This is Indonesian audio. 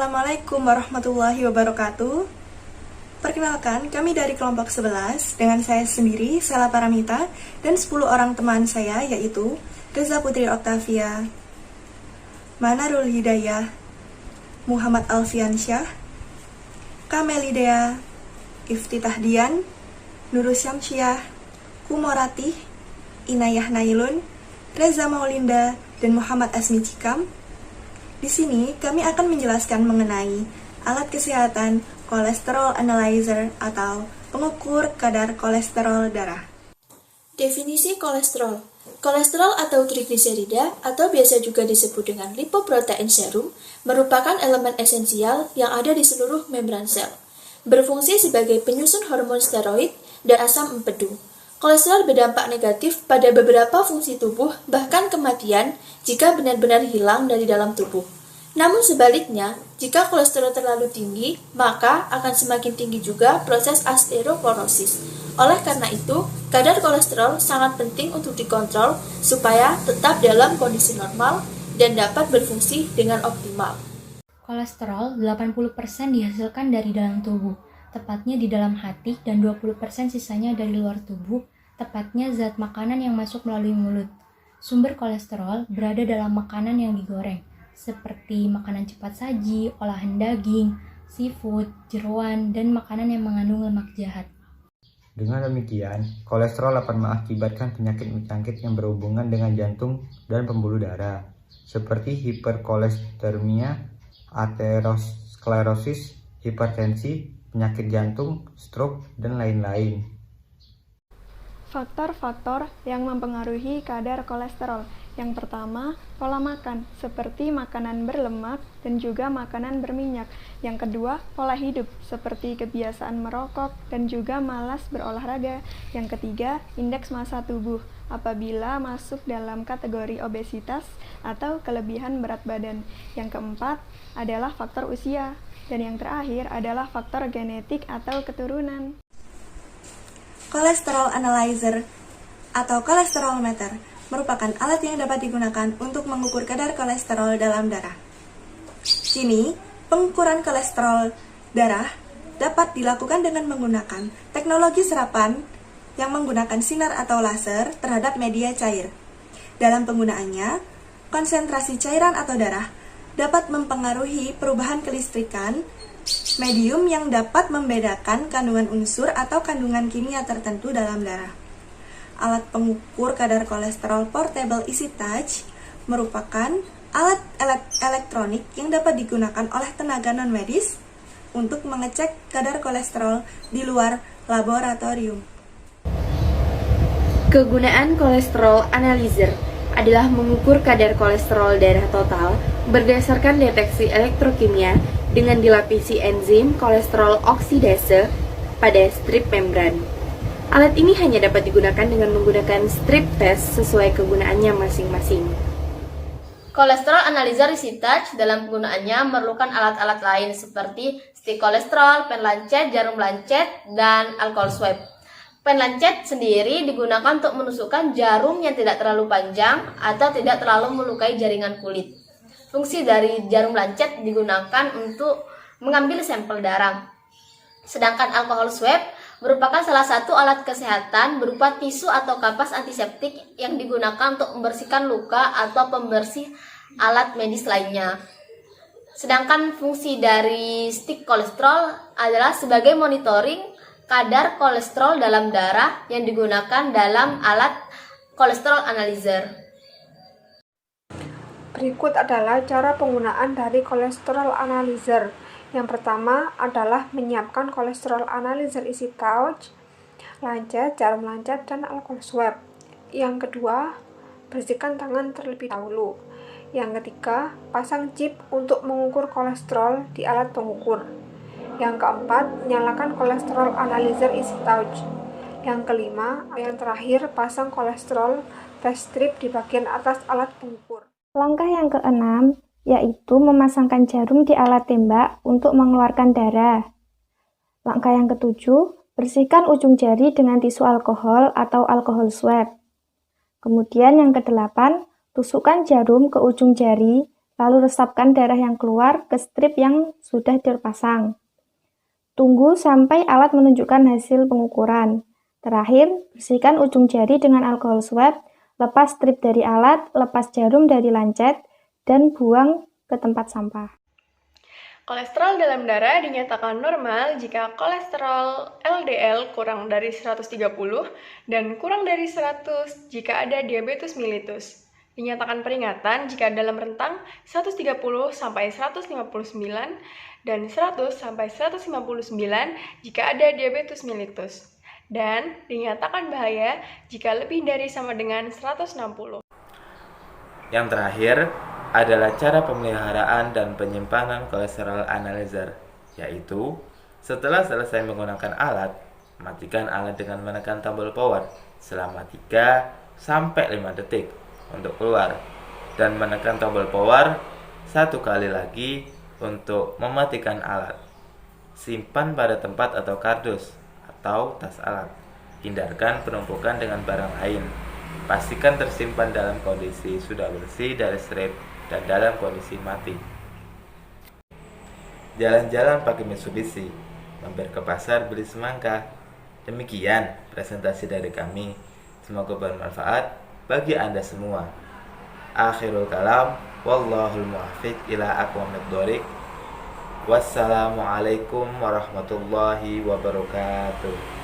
Assalamualaikum warahmatullahi wabarakatuh. Perkenalkan, kami dari kelompok 11 dengan saya sendiri, Sela Paramita, dan 10 orang teman saya yaitu Reza Putri Oktavia, Manarul Hidayah, Muhammad Alfiansyah, Kamelidea, Iftitah Dian, Nurus Syamsiah, Kumoratih, Inayah Nailun, Reza Maulinda, dan Muhammad Asmi Cikam. Di sini kami akan menjelaskan mengenai alat kesehatan kolesterol analyzer atau pengukur kadar kolesterol darah. Definisi kolesterol. Kolesterol atau trigliserida atau biasa juga disebut dengan lipoprotein serum merupakan elemen esensial yang ada di seluruh membran sel. Berfungsi sebagai penyusun hormon steroid dan asam empedu. Kolesterol berdampak negatif pada beberapa fungsi tubuh, bahkan kematian jika benar-benar hilang dari dalam tubuh. Namun sebaliknya, jika kolesterol terlalu tinggi, maka akan semakin tinggi juga proses osteoporosis. Oleh karena itu, kadar kolesterol sangat penting untuk dikontrol supaya tetap dalam kondisi normal dan dapat berfungsi dengan optimal. Kolesterol 80% dihasilkan dari dalam tubuh, tepatnya di dalam hati, dan 20% sisanya dari luar tubuh, tepatnya zat makanan yang masuk melalui mulut. Sumber kolesterol berada dalam makanan yang digoreng, seperti makanan cepat saji, olahan daging, seafood, jeroan, dan makanan yang mengandung lemak jahat. Dengan demikian, kolesterol dapat mengakibatkan penyakit penyakit yang berhubungan dengan jantung dan pembuluh darah, seperti hiperkolesteremia, aterosklerosis, hipertensi, penyakit jantung, stroke, dan lain-lain. Faktor-faktor yang mempengaruhi kadar kolesterol. Yang pertama, pola makan, seperti makanan berlemak dan juga makanan berminyak. Yang kedua, pola hidup, seperti kebiasaan merokok dan juga malas berolahraga. Yang ketiga, indeks massa tubuh, apabila masuk dalam kategori obesitas atau kelebihan berat badan. Yang keempat adalah faktor usia. Dan yang terakhir adalah faktor genetik atau keturunan. Kolesterol analyzer atau kolesterolmeter merupakan alat yang dapat digunakan untuk mengukur kadar kolesterol dalam darah. Kini, pengukuran kolesterol darah dapat dilakukan dengan menggunakan teknologi serapan yang menggunakan sinar atau laser terhadap media cair. Dalam penggunaannya, konsentrasi cairan atau darah dapat mempengaruhi perubahan kelistrikan medium yang dapat membedakan kandungan unsur atau kandungan kimia tertentu dalam darah. Alat pengukur kadar kolesterol portable EasyTouch merupakan alat elektronik yang dapat digunakan oleh tenaga non-medis untuk mengecek kadar kolesterol di luar laboratorium. Kegunaan kolesterol analyzer adalah mengukur kadar kolesterol darah total berdasarkan deteksi elektrokimia dengan dilapisi enzim kolesterol oksidase pada strip membran. Alat ini hanya dapat digunakan dengan menggunakan strip test sesuai kegunaannya masing-masing. Kolesterol analyzer EasyTouch dalam penggunaannya memerlukan alat-alat lain seperti stik kolesterol, pen lancet, jarum lancet, dan alkohol swab. Pen lancet sendiri digunakan untuk menusukkan jarum yang tidak terlalu panjang atau tidak terlalu melukai jaringan kulit. Fungsi dari jarum lancet digunakan untuk mengambil sampel darah. Sedangkan alkohol swab merupakan salah satu alat kesehatan berupa tisu atau kapas antiseptik yang digunakan untuk membersihkan luka atau pembersih alat medis lainnya. Sedangkan fungsi dari stik kolesterol adalah sebagai monitoring kadar kolesterol dalam darah yang digunakan dalam alat kolesterol analyzer. Berikut adalah cara penggunaan dari kolesterol analyzer. Yang pertama adalah menyiapkan kolesterol analyzer EasyTouch, lancet, jarum lancet, dan alkohol swab. Yang kedua, bersihkan tangan terlebih dahulu. Yang ketiga, pasang chip untuk mengukur kolesterol di alat pengukur. Yang keempat, nyalakan kolesterol analyzer EasyTouch. Yang kelima, yang terakhir, pasang kolesterol test strip di bagian atas alat pengukur. Langkah yang keenam yaitu memasangkan jarum di alat tembak untuk mengeluarkan darah. Langkah yang ketujuh, bersihkan ujung jari dengan tisu alkohol atau alkohol swab. Kemudian yang kedelapan, tusukkan jarum ke ujung jari Lalu resapkan darah yang keluar ke strip yang sudah terpasang. Tunggu sampai alat menunjukkan hasil pengukuran. Terakhir, bersihkan ujung jari dengan alkohol swab, lepas strip dari alat, lepas jarum dari lancet, dan buang ke tempat sampah. Kolesterol dalam darah dinyatakan normal jika kolesterol LDL kurang dari 130 dan kurang dari 100 jika ada diabetes mellitus. Dinyatakan peringatan jika dalam rentang 130 sampai 159 dan 100 sampai 159 jika ada diabetes mellitus. Dan dinyatakan bahaya jika lebih dari sama dengan 160. Yang terakhir adalah cara pemeliharaan dan penyimpanan kolesterol analyzer, yaitu setelah selesai menggunakan alat, matikan alat dengan menekan tombol power selama 3-5 detik untuk keluar, dan menekan tombol power 1 kali lagi untuk mematikan alat. Simpan pada tempat atau kardus atau tas alat. Hindarkan penumpukan dengan barang lain. Pastikan tersimpan dalam kondisi sudah bersih dari strip dan dalam kondisi mati. Jalan-jalan pakai Mitsubishi, mampir ke pasar beli semangka. Demikian presentasi dari kami. Semoga bermanfaat bagi Anda semua. Akhirul kalam, wallahul muwaffiq ila aqwamit thoriq. Wassalamualaikum warahmatullahi wabarakatuh.